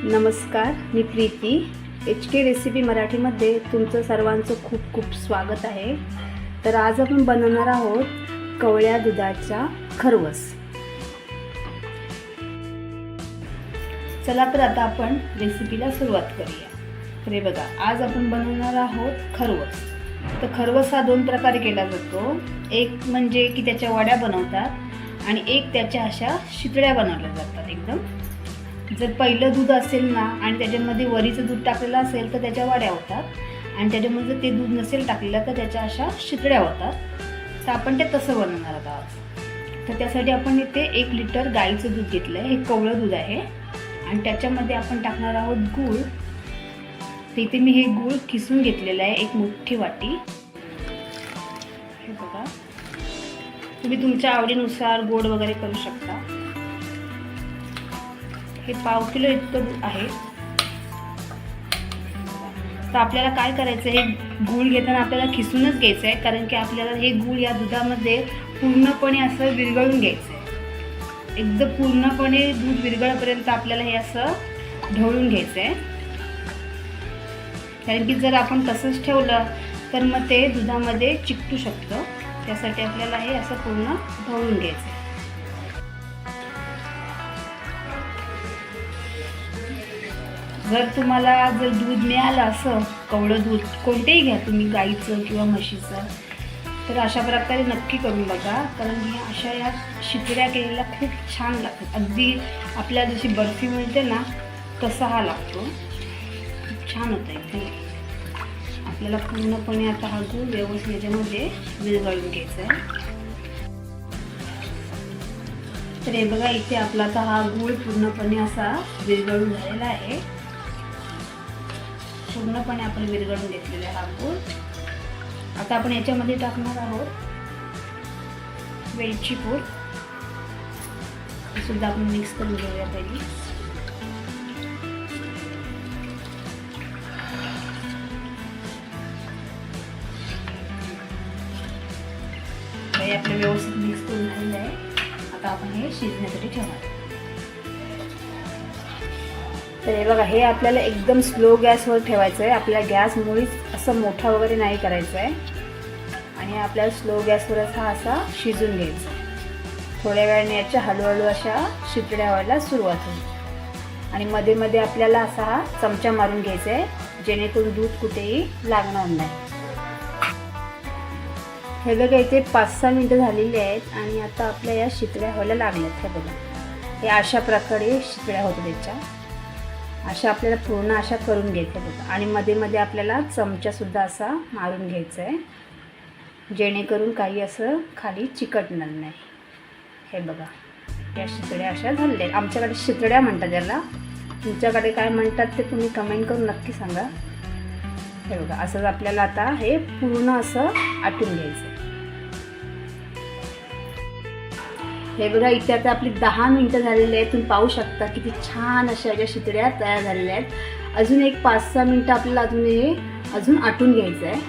नमस्कार, मी Preeti. HK recipe मराठीमध्ये तुमचं सर्वांचं खूप खूप स्वागत आहे. तर आज आपण बनवणार आहोत कवळ्या दुधाचा खरवस. चला तर आता आपण रेसिपीला सुरुवात करूया. तर हे बघा, आज आपण बनवणार आहोत खरवस. तर खरवस हा दोन प्रकारे केला जातो. एक म्हणजे की त्याच्या वड्या बनवतात आणि एक त्याच्या अशा शितळ्या बनवल्या जातात एकदम. जर पहिलं दूध असेल ना आणि त्याच्यामध्ये वरीचं दूध टाकलेलं असेल तर त्याच्या वड्या होतात, आणि त्याच्यामध्ये जर ते दूध नसेल टाकलेलं तर त्याच्या अशा शितळ्या होतात. तर आपण ते तसं बनवणार आहोत आज. तर त्यासाठी आपण इथे 1 लिटर गाईचं दूध घेतलं आहे. हे कवळं दूध आहे आणि त्याच्यामध्ये आपण टाकणार आहोत गूळ. तर इथे मी हे गूळ किसून घेतलेलं आहे, 1 मोठी वाटी. हे बघा, तुम्ही तुमच्या आवडीनुसार गोड वगैरे करू शकता. हे पाव किलो इतकं आहे. तर आपल्याला काय करायचं, हे गूळ घेताना आपल्याला खिसूनच घ्यायचं आहे, कारण की आपल्याला हे गूळ या दुधामध्ये पूर्णपणे असं विरघळून घ्यायचं आहे. एकदम पूर्णपणे दूध विरघळेपर्यंत आपल्याला हे असं ढवळून घ्यायचं आहे, कारण की जर आपण तसंच ठेवलं तर मग ते दुधामध्ये चिकटू शकतं. त्यासाठी आपल्याला हे असं पूर्ण ढवळून घ्यायचं आहे. जर तुम्हाला दूध मिळालं असं कवळं दूध, कोणतेही घ्या तुम्ही, गाईचं किंवा म्हशीचं, तर अशा प्रकारे नक्की करून बघा, कारण की अशा या शितळ्या केलेल्या खूप छान लागतात. अगदी आपल्याला जशी बर्फी मिळते ना तसा हा लागतो. खूप छान होतं एकदम. आपल्याला पूर्णपणे आता हा गूळ व्यवस्थित याच्यामध्ये विरघळून घ्यायचा आहे. तर हे बघा, इथे आपला आता हा गूळ पूर्णपणे असा विरघळून झालेला आहे. पूर्णपणे आपण विरघळून घेतलेला हा गूळ. आता आपण याच्यामध्ये टाकणार आहोत वेलची पूड. सुद्धा आपण मिक्स करून घेऊया पहिली. हे आपलं व्यवस्थित मिक्स करून झालेलं आहे. आता आपण हे शिजण्यासाठी ठेवणार. तर हे बघा, हे आपल्याला एकदम स्लो गॅसवर ठेवायचं आहे. आपल्याला गॅस मुळीच असं मोठा वगैरे नाही करायचं आहे, आणि आपल्याला स्लो गॅसवरच हा असा शिजून घ्यायचा. थोड्या वेळाने याच्या हळूहळू अशा शितळ्या व्हायला सुरुवात होईल, आणि मध्ये मध्ये आपल्याला असा हा चमचा मारून घ्यायचा आहे, जेणेकरून दूध कुठेही लागणार नाही. हे बघा, इथे 5-6 मिनटं झालेली आहेत आणि आता आपल्या या शितळ्या व्हायला लागल्यात. हे बघा, हे अशा प्रकारे शितळ्या होतात. त्याच्या अशा आपल्याला पूर्ण अशा करून घ्यायच्या बघा, आणि मध्ये मध्ये आपल्याला चमचासुद्धा असा मारून घ्यायचा आहे, जेणेकरून काही असं खाली चिकटणार नाही. हे बघा, या शितळ्या अशा झालेल्या आहेत. आमच्याकडे शितळ्या म्हणतात त्याला, तुमच्याकडे काय म्हणतात ते तुम्ही कमेंट करून नक्की सांगा. हे बघा, असंच आपल्याला आता हे पूर्ण असं आटून घ्यायचं. हे बघा, इथे आता आपली 10 मिनटं झालेली आहेत. तुम्ही पाहू शकता किती छान अशा याच्या शितळ्या तयार झालेल्या आहेत. अजून एक 5-6 मिनटं आपल्याला अजून आटून घ्यायचं आहे.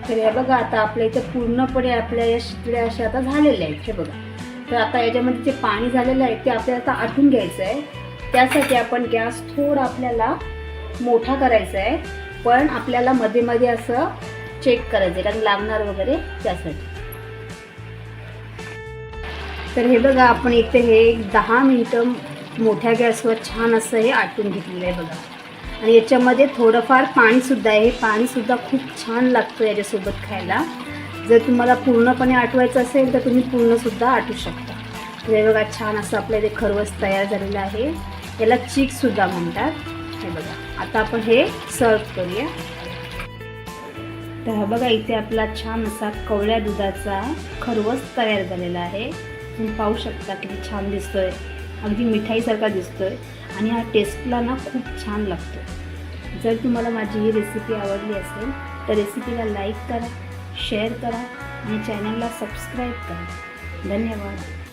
तर हे बघा, आता आपल्या इथे पूर्णपणे आपल्या या शितळ्या अशा आता झालेल्या आहेत. हे बघा, तर आता याच्यामध्ये जे पाणी झालेलं आहे ते आपल्याला आता आटून घ्यायचं आहे. त्यासाठी आपण गॅस थोडा आपल्याला मोठा करायचा आहे, पण आपल्याला मध्ये मध्ये असं चेक करायचं आहे, कारण लागणार वगैरे त्यासाठी. तर हे बघा, आपण इथे हे 10 मिनटं मोठ्या गॅसवर छान असं हे आटून घेतलेलं आहे बघा, आणि याच्यामध्ये थोडंफार पाणीसुद्धा आहे. हे पाणीसुद्धा खूप छान लागतं याच्यासोबत खायला. जर तुम्हाला पूर्णपणे आटवायचं असेल तर तुम्ही पूर्णसुद्धा आटू शकता. तर हे बघा, छान असं आपल्या इथे खरवस तयार झालेलं आहे. याला चीकसुद्धा म्हणतात. हे बघा, आता आपण हे सर्व करूया. तर हा बघा, इथे आपला छान असा कवळ्या दुधाचा खरवस तयार झालेला आहे. तुम्ही पाहू शकता किती छान दिसतोय, अगदी मिठाईसारखा दिसतोय, आणि हा टेस्टला ना खूप छान लागतो. जर तुम्हाला माझी ही रेसिपी आवडली असेल तर रेसिपीला लाईक करा, शेअर करा आणि चॅनलला सबस्क्राईब करा. धन्यवाद.